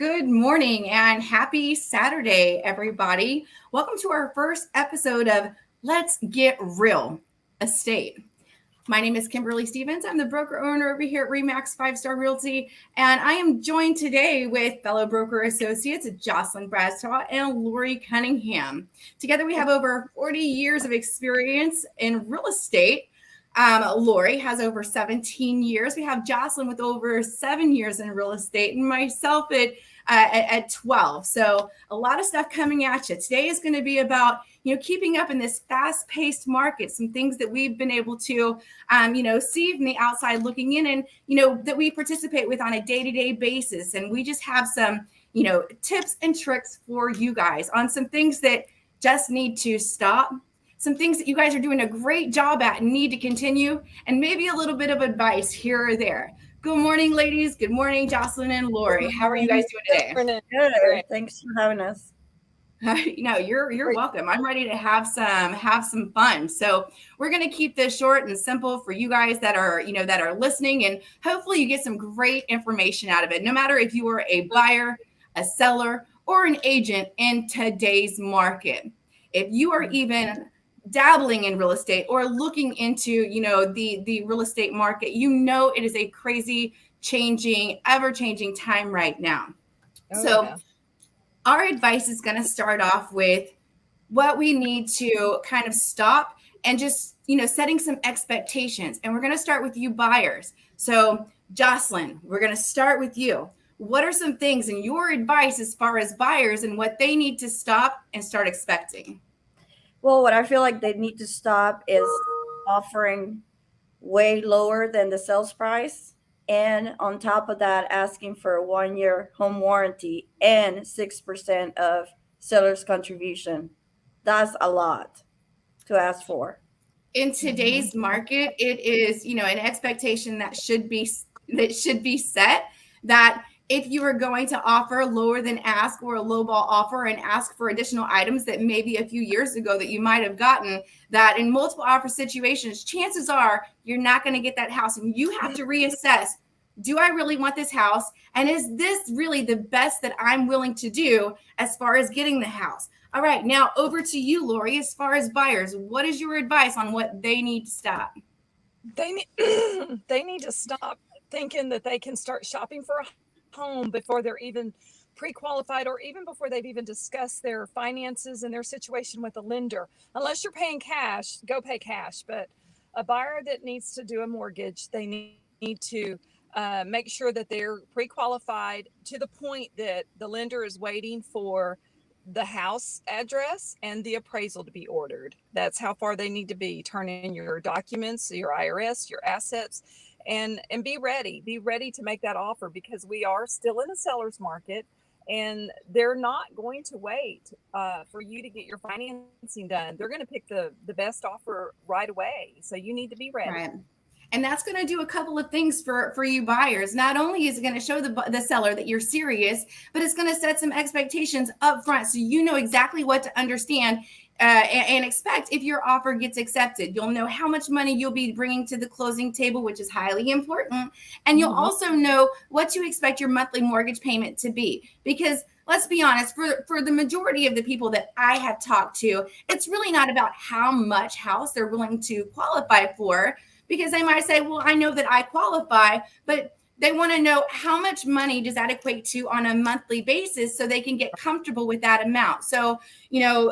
Good morning and happy Saturday, everybody. Welcome to our first episode of Let's Get Real Estate. My name is Kimberly Stephens. I'm the broker owner over here at Remax 5-Star Realty, and I am joined today with fellow broker associates Jocelyn, Bradshaw, and Lauree Cunningham. Together, we have over 40 years of experience in real estate. Lauree has over 17 years. We have Jocelyn with over 7 years in real estate, and myself at 12. So a lot of stuff coming at you. Today is going to be about keeping up in this fast-paced market. Some things that we've been able to see from the outside looking in, and that we participate with on a day-to-day basis. And we just have some tips and tricks for you guys on some things that just need to stop. Some things that you guys are doing a great job at and need to continue, and maybe a little bit of advice here or there. Good morning, ladies. Good morning, Jocelyn and Lauree. How are you guys doing today? Good. Thanks for having us. You're welcome. I'm ready to have some fun. So we're going to keep this short and simple for you guys that are listening, and hopefully you get some great information out of it. No matter if you are a buyer, a seller, or an agent in today's market. If you are even dabbling in real estate or looking into the real estate market, it is a crazy ever-changing time right now. Our advice is going to start off with what we need to kind of stop and just setting some expectations. And we're going to start with you buyers. So Jocelyn, we're going to start with you. What are some things in your advice as far as buyers and what they need to stop and start expecting? Well, what I feel like they need to stop is offering way lower than the sales price. And on top of that, asking for a 1-year home warranty and 6% of seller's contribution. That's a lot to ask for. In today's market, it is, an expectation that should be set, that if you are going to offer lower than ask or a lowball offer and ask for additional items that maybe a few years ago that you might have gotten, that in multiple offer situations, chances are you're not going to get that house, and you have to reassess, do I really want this house? And is this really the best that I'm willing to do as far as getting the house? All right, now over to you, Lauree. As far as buyers, what is your advice on what they need to stop? They need to stop thinking that they can start shopping for a home before they're even pre-qualified, or even before they've even discussed their finances and their situation with a lender. Unless you're paying cash, go pay cash. But a buyer that needs to do a mortgage, they need to make sure that they're pre-qualified to the point that the lender is waiting for the house address and the appraisal to be ordered. That's how far they need to be. Turn in your documents, your IRS, your assets, and be ready. Be ready to make that offer, because we are still in a seller's market, and they're not going to wait for you to get your financing done. They're going to pick the best offer right away. So you need to be ready. Right. And that's going to do a couple of things for you buyers. Not only is it going to show the seller that you're serious, but it's going to set some expectations up front, so you know exactly what to understand and expect if your offer gets accepted. You'll know how much money you'll be bringing to the closing table, which is highly important. And you'll also know what to expect your monthly mortgage payment to be. Because let's be honest, for the majority of the people that I have talked to, it's really not about how much house they're willing to qualify for, because they might say, well, I know that I qualify, but they want to know how much money does that equate to on a monthly basis so they can get comfortable with that amount. So,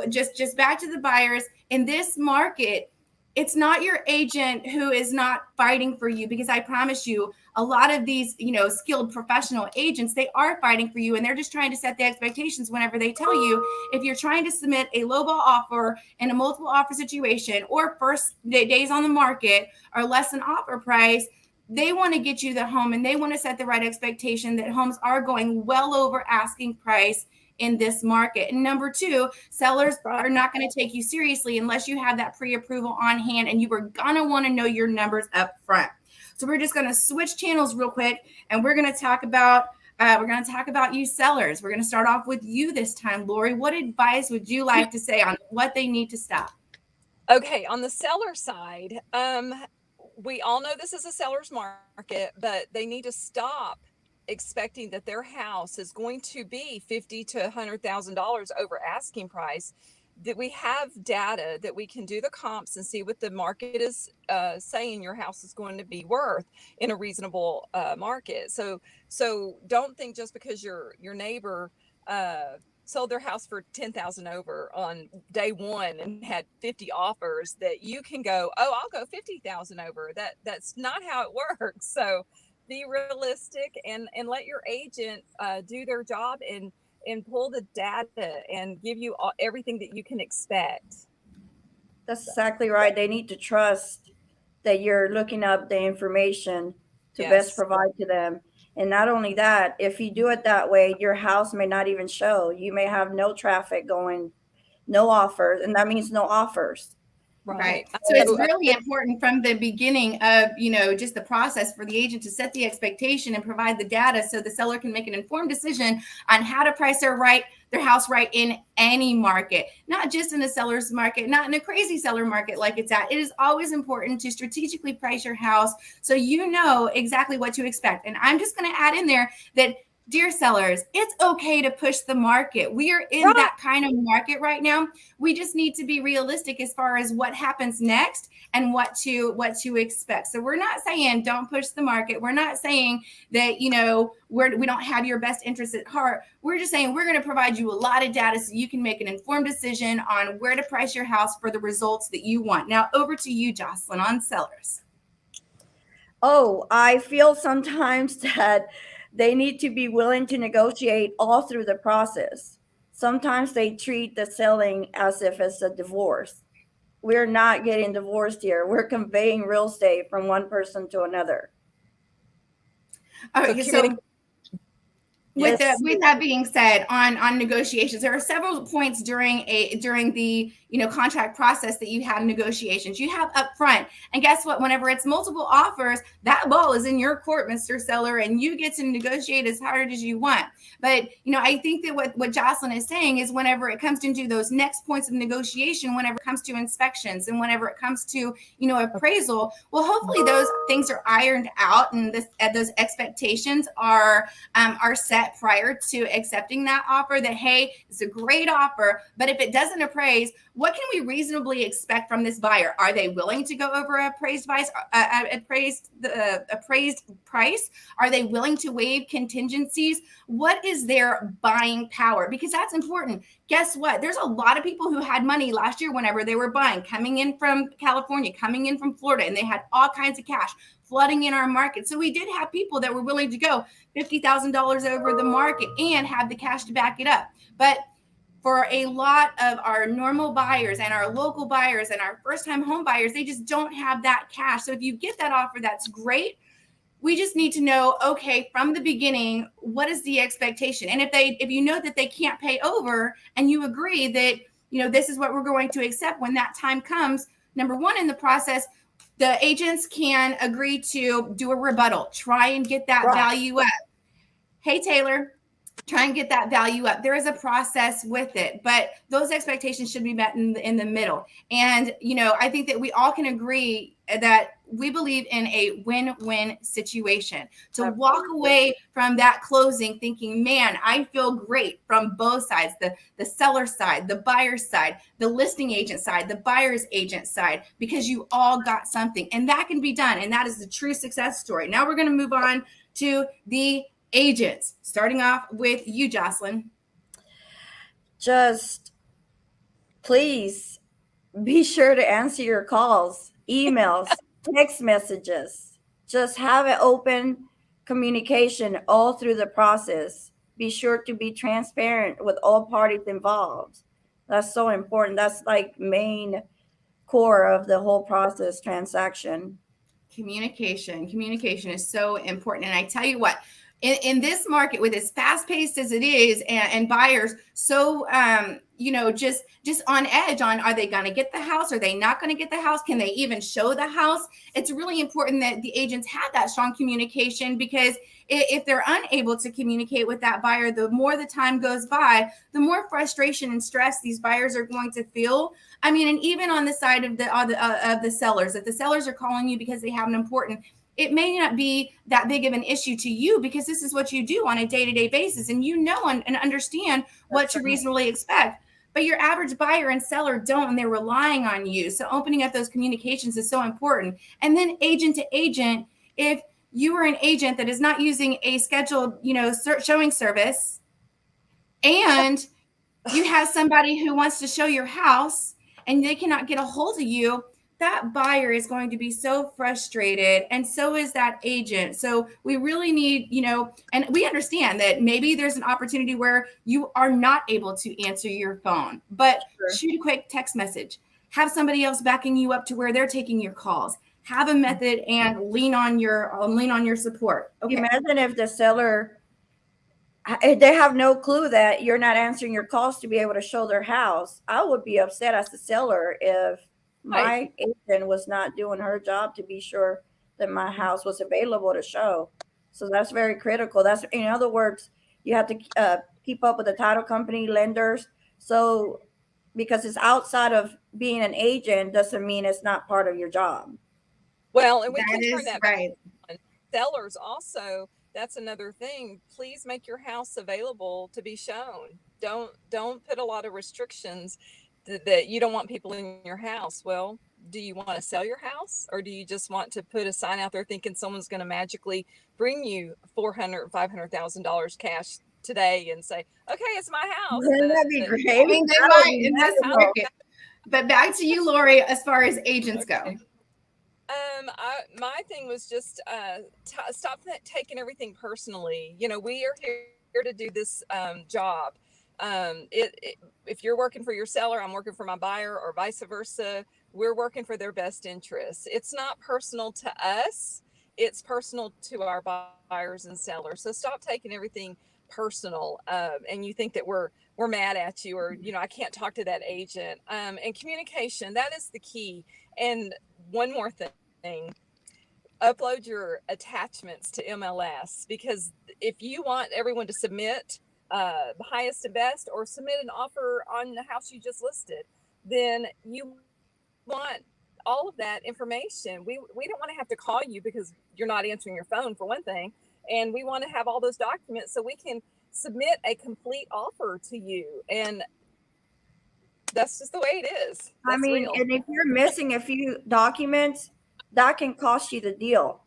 just back to the buyers in this market, it's not your agent who is not fighting for you, because I promise you, a lot of these, skilled professional agents, they are fighting for you, and they're just trying to set the expectations whenever they tell you, if you're trying to submit a lowball offer in a multiple offer situation, or first days on the market, or less than offer price, they want to get you the home, and they want to set the right expectation that homes are going well over asking price in this market. And number two, sellers are not going to take you seriously unless you have that pre-approval on hand, and you are going to want to know your numbers up front. So we're just going to switch channels real quick, and we're going to talk about you sellers. We're going to start off with you this time, Lauree. What advice would you like to say on what they need to stop? Okay, on the seller side, we all know this is a seller's market, but they need to stop expecting that their house is going to be $50,000 to $100,000 over asking price, that we have data that we can do the comps and see what the market is saying your house is going to be worth in a reasonable market. So don't think just because your neighbor sold their house for 10,000 over on day one and had 50 offers that you can go, oh, I'll go 50,000 over. That's not how it works. So be realistic and let your agent do their job and pull the data and give you everything that you can expect. That's exactly right. They need to trust that you're looking up the information to best provide to them. And not only that, if you do it that way, your house may not even show. You may have no traffic going, no offers, and that means no offers. Right. So it's really important from the beginning of, just the process for the agent to set the expectation and provide the data so the seller can make an informed decision on how to price their house right in any market, not just in a seller's market, not in a crazy seller market like it's at. It is always important to strategically price your house so you know exactly what to expect. And I'm just going to add in there that, dear sellers, it's okay to push the market. We are in that kind of market right now. We just need to be realistic as far as what happens next and what to expect. So we're not saying don't push the market. We're not saying that, we don't have your best interest at heart. We're just saying we're going to provide you a lot of data so you can make an informed decision on where to price your house for the results that you want. Now over to you, Jocelyn, on sellers. Oh, I feel sometimes that they need to be willing to negotiate all through the process. Sometimes they treat the selling as if it's a divorce. We're not getting divorced here. We're conveying real estate from one person to another. Okay, so with that being said, on negotiations, there are several points during the contract process that you have negotiations. You have upfront, and guess what? Whenever it's multiple offers, that ball is in your court, Mr. Seller, and you get to negotiate as hard as you want. But I think that what Jocelyn is saying is whenever it comes into those next points of negotiation, whenever it comes to inspections and whenever it comes to appraisal, well, hopefully those things are ironed out and those expectations are set prior to accepting that offer. That, hey, it's a great offer, but if it doesn't appraise, what can we reasonably expect from this buyer? Are they willing to go over appraised price? Are they willing to waive contingencies? What is their buying power? Because that's important. Guess what? There's a lot of people who had money last year whenever they were buying, coming in from California, coming in from Florida, and they had all kinds of cash flooding in our market. So we did have people that were willing to go $50,000 over the market and have the cash to back it up. But for a lot of our normal buyers and our local buyers and our first-time home buyers, they just don't have that cash. So if you get that offer, that's great. We just need to know, okay, from the beginning, what is the expectation? And if you know that they can't pay over and you agree that, this is what we're going to accept when that time comes, number one in the process, the agents can agree to do a rebuttal, try and get that value up. Hey, Taylor, try and get that value up. There is a process with it, but those expectations should be met in the middle. And, I think that we all can agree that we believe in a win-win situation. To walk away from that closing thinking, man, I feel great from both sides, the seller side, the buyer side, the listing agent side, the buyer's agent side, because you all got something. And that can be done. And that is the true success story. Now we're going to move on to the agents, starting off with you, Jocelyn. Just please be sure to answer your calls, emails, text messages. Just have an open communication all through the process. Be sure to be transparent with all parties involved. That's so important. That's like main core of the whole process transaction. Communication is so important. And I tell you what, in this market, with as fast-paced as it is, and buyers so just on edge on, are they going to get the house? Are they not going to get the house? Can they even show the house? It's really important that the agents have that strong communication, because if they're unable to communicate with that buyer, the more the time goes by, the more frustration and stress these buyers are going to feel. I mean, and even on the side of the sellers, if the sellers are calling you because they have an important it may not be that big of an issue to you because this is what you do on a day-to-day basis, and you know and understand what to reasonably expect. But your average buyer and seller don't, and they're relying on you. So opening up those communications is so important. And then agent to agent, if you are an agent that is not using a scheduled, showing service, and you have somebody who wants to show your house and they cannot get a hold of you, that buyer is going to be so frustrated, and so is that agent. So we really need, and we understand that maybe there's an opportunity where you are not able to answer your phone, but shoot a quick text message. Have somebody else backing you up to where they're taking your calls. Have a method and lean on your support. Okay. Imagine if the seller, they have no clue that you're not answering your calls to be able to show their house. I would be upset as the seller if my agent was not doing her job to be sure that my house was available to show. So that's very critical. That's, in other words, you have to keep up with the title company, lenders. So because it's outside of being an agent doesn't mean it's not part of your job. Well, and we can turn that right. back on. Sellers also, that's another thing. Please make your house available to be shown. Don't put a lot of restrictions that you don't want people in your house. Well, do you want to sell your house, or do you just want to put a sign out there thinking someone's going to magically bring you $400,000, $500,000 cash today and say, okay, it's my house? That'd be great. I mean, they might in this market. But back to you, Lauree, as far as agents go. My thing was just stop taking everything personally. We are here to do this job. If you're working for your seller, I'm working for my buyer, or vice versa. We're working for their best interests. It's not personal to us. It's personal to our buyers and sellers. So stop taking everything personal. And you think that we're mad at you, or, I can't talk to that agent. And communication, that is the key. And one more thing, upload your attachments to MLS, because if you want everyone to submit the highest and best, or submit an offer on the house you just listed, then you want all of that information. We don't want to have to call you because you're not answering your phone, for one thing, and we want to have all those documents so we can submit a complete offer to you. And that's just the way it is. That's real. And if you're missing a few documents, that can cost you the deal.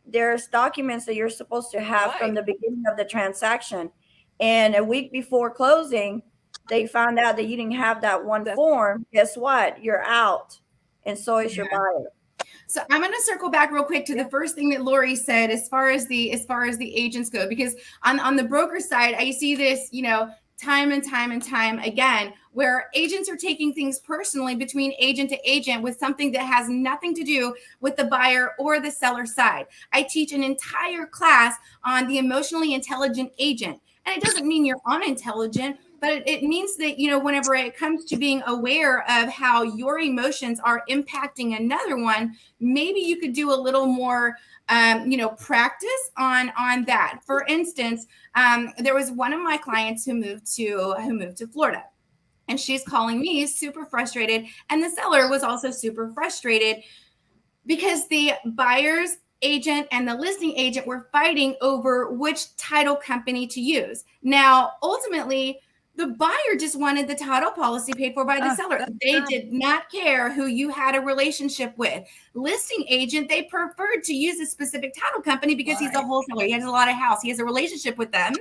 There's documents that you're supposed to have from the beginning of the transaction, and a week before closing, they found out that you didn't have that one form. Guess what? You're out, and so is your buyer. So I'm going to circle back real quick to the first thing that Lauree said, as far as the agents go, because on the broker side, I see this, time and time again, where agents are taking things personally between agent to agent with something that has nothing to do with the buyer or the seller side. I teach an entire class on the emotionally intelligent agent. And it doesn't mean you're unintelligent, but it means that, whenever it comes to being aware of how your emotions are impacting another one, maybe you could do a little more, practice on that. For instance, there was one of my clients who moved to Florida, and she's calling me super frustrated. And the seller was also super frustrated because the buyer's agent and the listing agent were fighting over which title company to use. Now, ultimately, the buyer just wanted the title policy paid for by the seller. They did not care who you had a relationship with. Listing agent, they preferred to use a specific title company because he's a wholesaler. He has a lot of house. He has a relationship with them.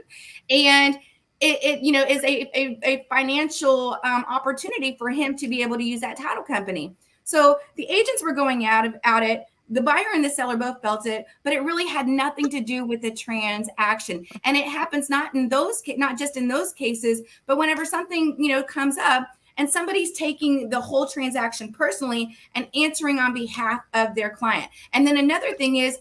And it is a financial opportunity for him to be able to use that title company. So the agents were going at it. The buyer and the seller both felt it, but it really had nothing to do with the transaction. And it happens not just in those cases, but whenever something, comes up and somebody's taking the whole transaction personally and answering on behalf of their client. And then another thing is,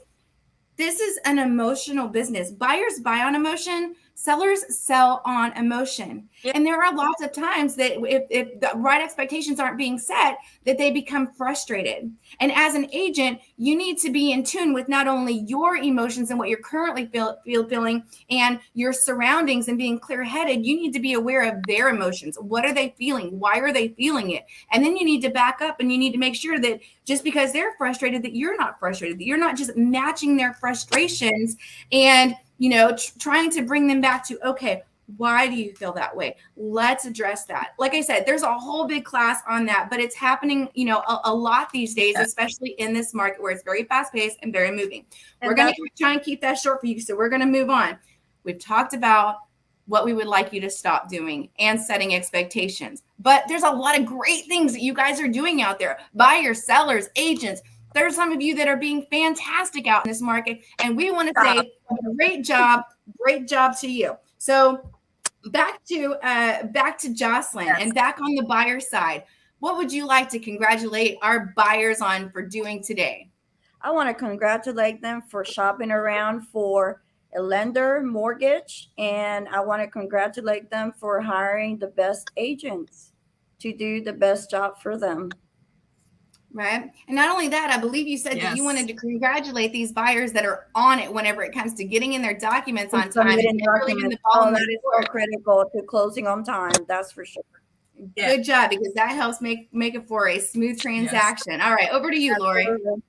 this is an emotional business. Buyers buy on emotion. Sellers sell on emotion. Yeah. And there are lots of times that if the right expectations aren't being set, that they become frustrated. And as an agent, you need to be in tune with not only your emotions and what you're currently feeling and your surroundings and being clear-headed. You need to be aware of their emotions. What are they feeling? Why are they feeling it? And then you need to back up and you need to make sure that just because they're frustrated, that you're not frustrated, that you're not just matching their frustrations and trying to bring them back to, okay, why do you feel that way? Let's address that. Like I said, there's a whole big class on that, but it's happening, a lot these days, especially in this market where it's very fast paced and very moving. And we're going to try and keep that short for you. So we're going to move on. We've talked about what we would like you to stop doing and setting expectations, but there's a lot of great things that you guys are doing out there. Buyers, sellers, agents. There's some of you that are being fantastic out in this market, and we want to say great job to you. So back to Jocelyn, and back on the buyer side. What would you like to congratulate our buyers on for doing today? I want to congratulate them for shopping around for a lender mortgage, and I want to congratulate them for hiring the best agents to do the best job for them. Right. And not only that, I believe you said that you wanted to congratulate these buyers that are on it whenever it comes to getting in their documents on time. That is so critical to closing on time. That's for sure. Yeah. Good job, because that helps make it for a smooth transaction. Yes. All right. Over to you, Lauree.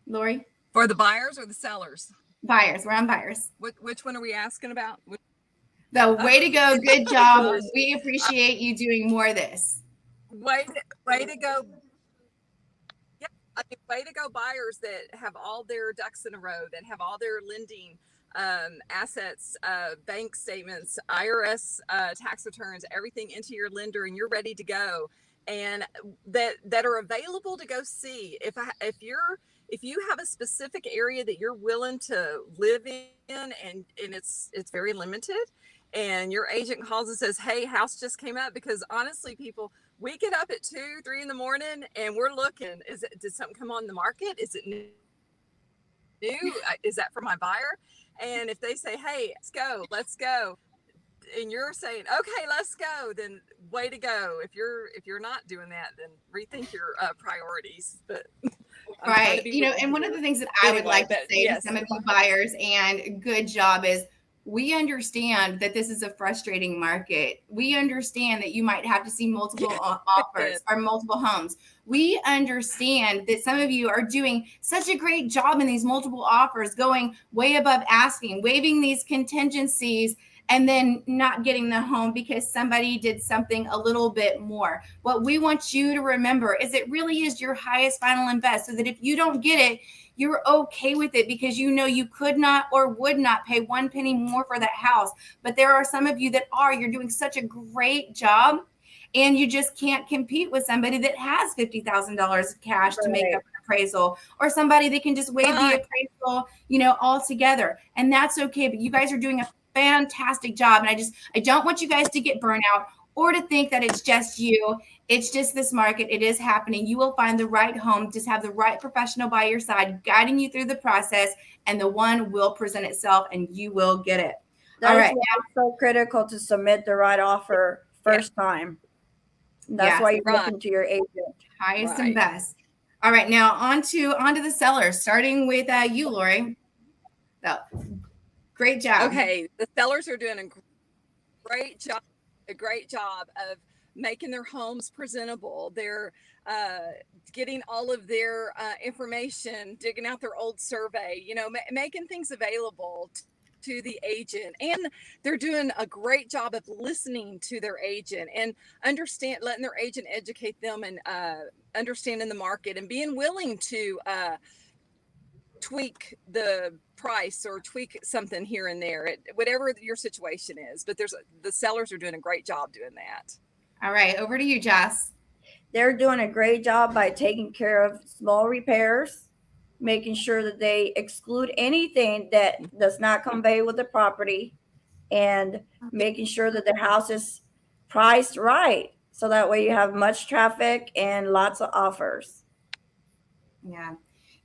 Lauree? For the buyers or the sellers? Buyers. We're on buyers. Which one are we asking about? The way to go. Good job. We appreciate you doing more of this. Way to go. Yeah, way to go buyers that have all their ducks in a row, that have all their lending assets, bank statements, IRS tax returns, everything into your lender, and you're ready to go, and that are available to go see. If you have a specific area that you're willing to live in, and it's very limited, and your agent calls and says, hey, house just came up, because honestly, people, we get up at 2-3 in the morning and we're looking, did something come on the market? Is it new? Is that for my buyer? And if they say, hey, let's go, and you're saying, okay, let's go, then way to go. If you're not doing that, then rethink your priorities. But right. And one of the things that I would like to say to some of you buyers, and good job, is we understand that this is a frustrating market. We understand that you might have to see multiple offers or multiple homes. We understand that some of you are doing such a great job in these multiple offers, going way above asking, waiving these contingencies, and then not getting the home because somebody did something a little bit more. What we want you to remember is it really is your highest final and best, so that if you don't get it, you're okay with it, because you could not or would not pay 1 penny more for that house. But there are some of you that you're doing such a great job, and you just can't compete with somebody that has $50,000 of cash to make up an appraisal, or somebody that can just waive the appraisal, altogether. And that's okay. But you guys are doing a fantastic job. And I don't want you guys to get burnout or to think that it's just you. It's just this market. It is happening. You will find the right home. Just have the right professional by your side, guiding you through the process, and the one will present itself and you will get it. All right. It's so critical to submit the right offer first time. That's why you're looking to your agent. Highest and best. All right. Now on to the sellers, starting with you, Lauree. So, great job. Okay. The sellers are doing a great job of making their homes presentable. They're getting all of their information, digging out their old survey, making things available to the agent. And they're doing a great job of listening to their agent and letting their agent educate them, and understanding the market, and being willing to tweak the price or tweak something here and there, whatever your situation is. But the sellers are doing a great job doing that. All right, over to you, Jess. They're doing a great job by taking care of small repairs, making sure that they exclude anything that does not convey with the property, and making sure that the house is priced right, so that way you have much traffic and lots of offers. Yeah.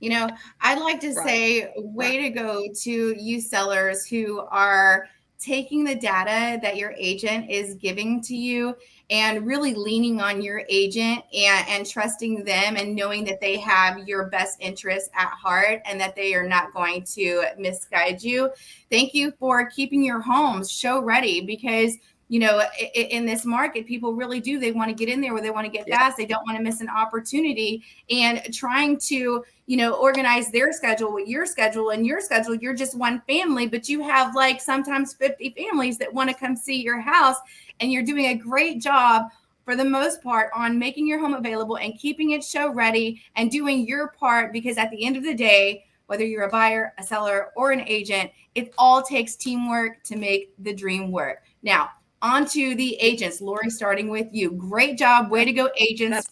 You know, I'd like to Right. say, way to go to you sellers who are taking the data that your agent is giving to you and really leaning on your agent and trusting them and knowing that they have your best interests at heart and that they are not going to misguide you. Thank you for keeping your homes show ready, because you know, in this market, people really do. They want to get in there where they want to get fast. They don't want to miss an opportunity, and trying to, you know, organize their schedule with your schedule and your schedule. You're just one family, but you have like sometimes 50 families that want to come see your house, and you're doing a great job for the most part on making your home available and keeping it show ready and doing your part, because at the end of the day, whether you're a buyer, a seller, or an agent, it all takes teamwork to make the dream work. Now, on to the agents. Lauree, starting with you. Great job. Way to go, agents.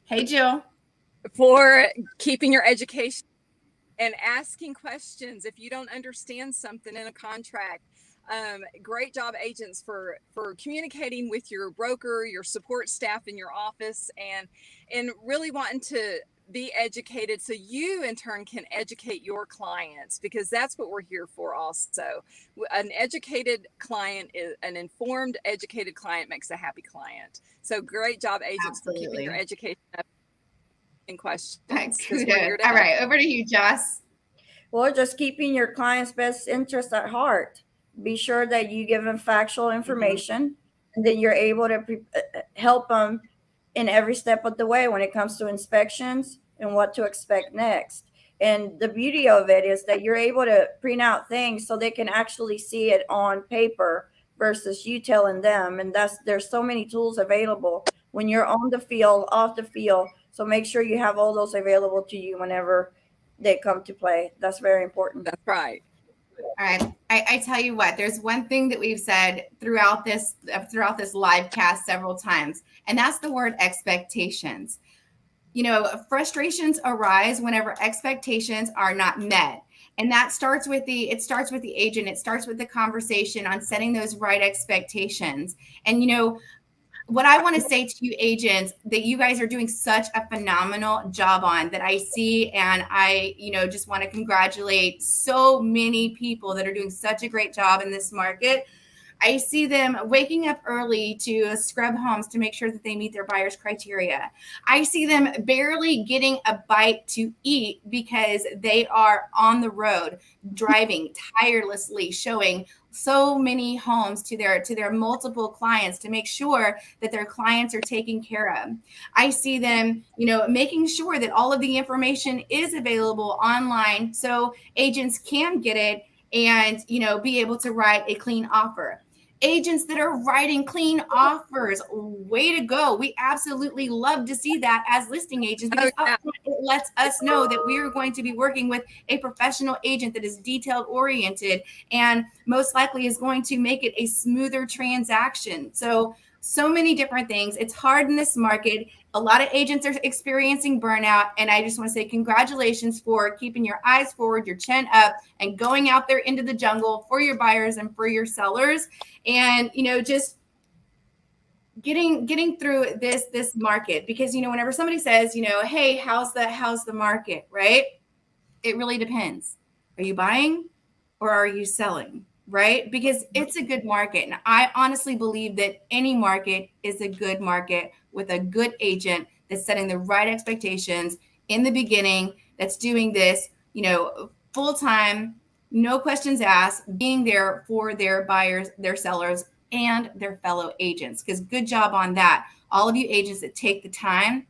Hey, Jill. For keeping your education and asking questions if you don't understand something in a contract. Great job, agents, for communicating with your broker, your support staff in your office, and really wanting to be educated so you in turn can educate your clients, because that's what we're here for also. An educated client is an informed, educated client makes a happy client. So great job, agents, for keeping your education up in questions. All right, over to you, Joss. Well, just keeping your client's best interest at heart. Be sure that you give them factual information, and then you're able to help them in every step of the way when it comes to inspections and what to expect next. And the beauty of it is that you're able to print out things so they can actually see it on paper versus you telling them. And there's so many tools available when you're on the field, off the field. So make sure you have all those available to you whenever they come to play. That's very important. That's right. All right. I tell you what, there's one thing that we've said throughout this live cast several times, and that's the word expectations. You know, frustrations arise whenever expectations are not met. And that starts with the agent. It starts with the conversation on setting those right expectations. And, you know, what I want to say to you agents that you guys are doing such a phenomenal job on, that I see, and I, you know, just want to congratulate so many people that are doing such a great job in this market. I see them waking up early to scrub homes to make sure that they meet their buyer's criteria. I see them barely getting a bite to eat because they are on the road, driving tirelessly, showing so many homes to their multiple clients to make sure that their clients are taken care of. I see them, you know, making sure that all of the information is available online so agents can get it and, you know, be able to write a clean offer. Agents that are writing clean offers, way to go. We absolutely love to see that as listing agents, because it lets us know that we are going to be working with a professional agent that is detailed oriented and most likely is going to make it a smoother transaction. So many different things. It's hard in this market. A lot of agents are experiencing burnout. And I just want to say congratulations for keeping your eyes forward, your chin up, and going out there into the jungle for your buyers and for your sellers. And, you know, just getting through this market, because, you know, whenever somebody says, you know, hey, how's the market, right? It really depends. Are you buying or are you selling? Right? Because it's a good market. And I honestly believe that any market is a good market with a good agent that's setting the right expectations in the beginning, that's doing this, you know, full time, no questions asked, being there for their buyers, their sellers, and their fellow agents. Because good job on that. All of you agents that take the time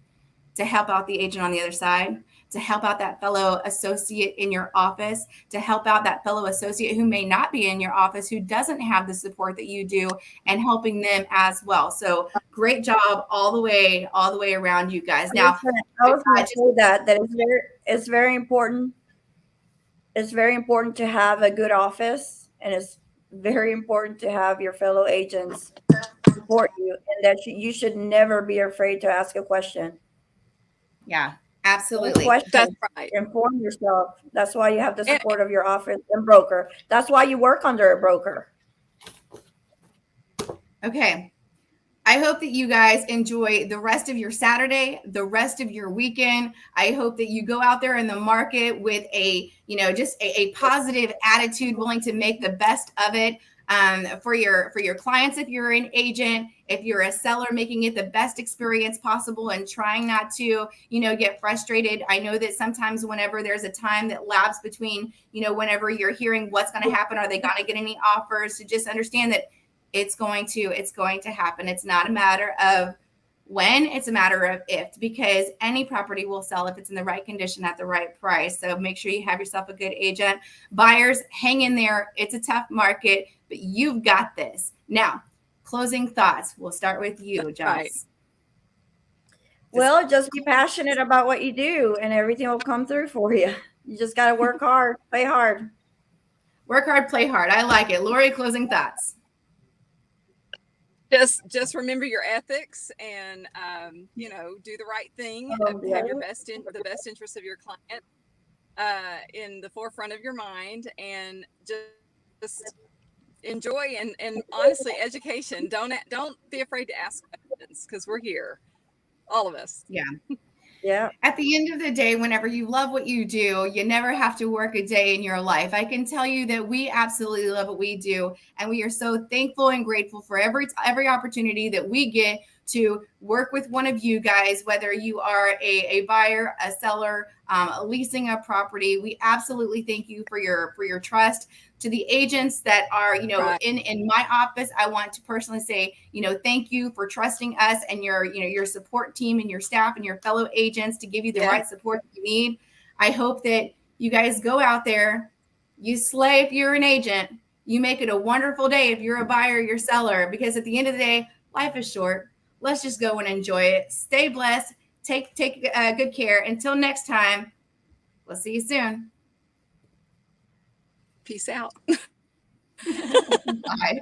to help out the agent on the other side, to help out that fellow associate in your office, to help out that fellow associate who may not be in your office, who doesn't have the support that you do, and helping them as well. So great job all the way around, you guys. Now, I was going to say that it's very important. It's very important to have a good office, and it's very important to have your fellow agents support you, and that you should never be afraid to ask a question. Yeah, absolutely. That's right. Inform yourself. That's why you have the support of your office and broker. That's why you work under a broker. Okay. I hope that you guys enjoy the rest of your Saturday, the rest of your weekend. I hope that you go out there in the market with a, just a positive attitude, willing to make the best of it for your clients. If you're an agent, if you're a seller, making it the best experience possible and trying not to, get frustrated. I know that sometimes whenever there's a time that lapses between, whenever you're hearing what's going to happen, are they going to get any offers, to just understand that it's going to happen. It's not a matter of when, it's a matter of if, because any property will sell if it's in the right condition at the right price. So make sure you have yourself a good agent. Buyers, hang in there. It's a tough market, but you've got this. Now, closing thoughts. We'll start with you, Joss. Right. Well, just be passionate about what you do and everything will come through for you. You just got to work hard, play hard. Work hard, play hard. I like it. Lauree, closing thoughts. Just remember your ethics and do the right thing. Have your the best interest of your client in the forefront of your mind, and just enjoy and honestly, education. Don't be afraid to ask questions, because we're here, all of us. Yeah. At the end of the day, whenever you love what you do, you never have to work a day in your life. I can tell you that we absolutely love what we do, and we are so thankful and grateful for every opportunity that we get to work with one of you guys, whether you are a buyer, a seller, leasing a property. We absolutely thank you for your trust. To the agents that are, Right. in my office, I want to personally say, thank you for trusting us and your support team and your staff and your fellow agents to give you the right support that you need. I hope that you guys go out there, you slay if you're an agent, you make it a wonderful day if you're a buyer, you're a seller, because at the end of the day, life is short. Let's just go and enjoy it. Stay blessed. Take good care. Until next time, we'll see you soon. Peace out. Bye.